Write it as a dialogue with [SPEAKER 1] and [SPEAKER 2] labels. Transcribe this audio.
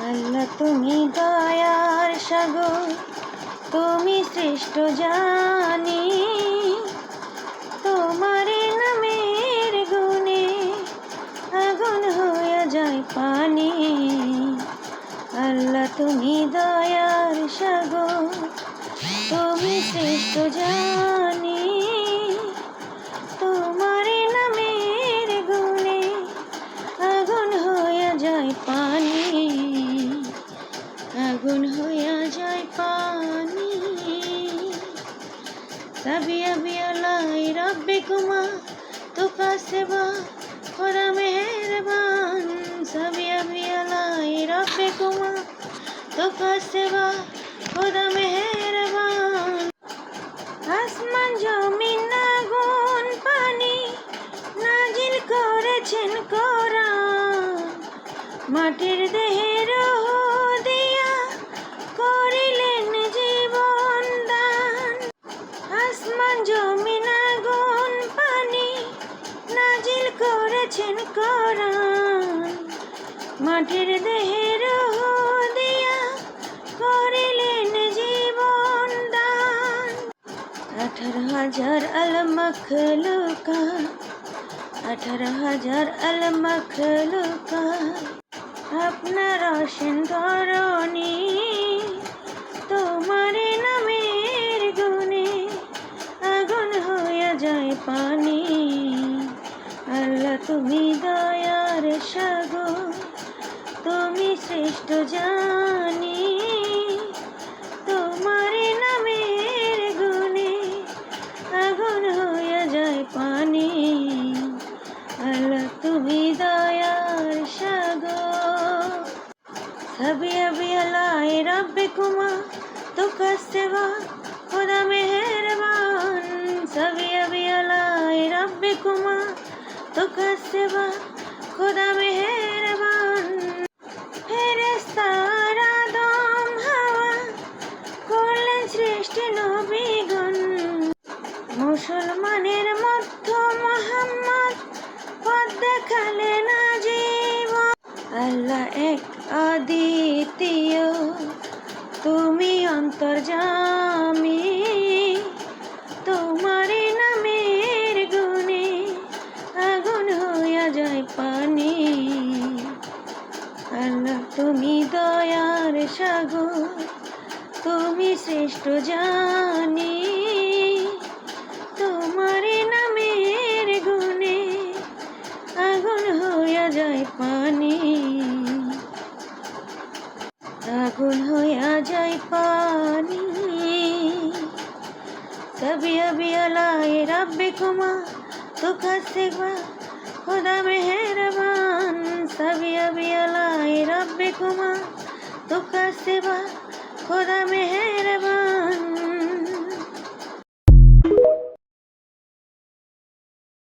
[SPEAKER 1] আল্লাহ তুমি দয়ার সাগর, তুমি শ্রেষ্ঠ জানি। তোমার নামের গুণে আগুন হয়ে যায় পানি। আল্লাহ তুমি দয়ার সাগর, তুমি শ্রেষ্ঠ জানি। তোমার নামের গুণে আগুন হয়ে যায় পানি, আগুন হয়ে যায় পানি। सभी अभी अलाई रब्बिकुमा तुका सिवा खुदा मेहरबान। सभी अभी अलाई रब्बिकुमा तुका सिवा खुदा मेहरबान। আসমান জমিন আগুন পানি নাজিল করেছেন কোরআন। মাটির দেহের দিয়া করিলেন জীবন দান। আসমান জমিন আগুন পানি নাজিল করেছেন কোরআন। মাটির দেহের দিয়া করিলেন জীবন দান। 18,000 আল মখলুকা, 18,000 আল মখলুকা আপনার রোশন ধরণী। তোমার নামের গুণে আগুন হয়ে যায় পানি। আল্লাহ তুমি দয়ার সাগর, তুমি শ্রেষ্ঠ জানি। তোমার নামের গুণে আগুন হয়ে যায় পানি। আল্লাহ তুমি দয়ার সাগর। सभी अभी अलाई रब्बिकुमा तुका सिवा खुदा मेहरबान। सभी अभी अलाई रब्बिकुमा तुका सिवा खुदा मेहरबान। ফেরেশতার আদম হাওয়া করলেন সৃষ্টি নবীগণ। মুসলমানের মধ্য মুহাম্মদ পথ দেখালেন আজীবন। আল্লাহ এক অদ্বিতীয়, তুমি অন্তর্যামী। তোমার নামের গুণে আগুন হয়ে যায় পানি। আল্লাহ তুমি দয়ার সাগর, তুমি শ্রেষ্ঠ জানি। তোমার নামের গুণে আগুন হয়ে যায় পানি, আগুন হয়ে যায় পানি। सभी अभी अलाई रब्बिकुमा तुका सिवा खुदा मेहरबान। सभी अभी अलाई रब्बिकुमा तुका सिवा खुदा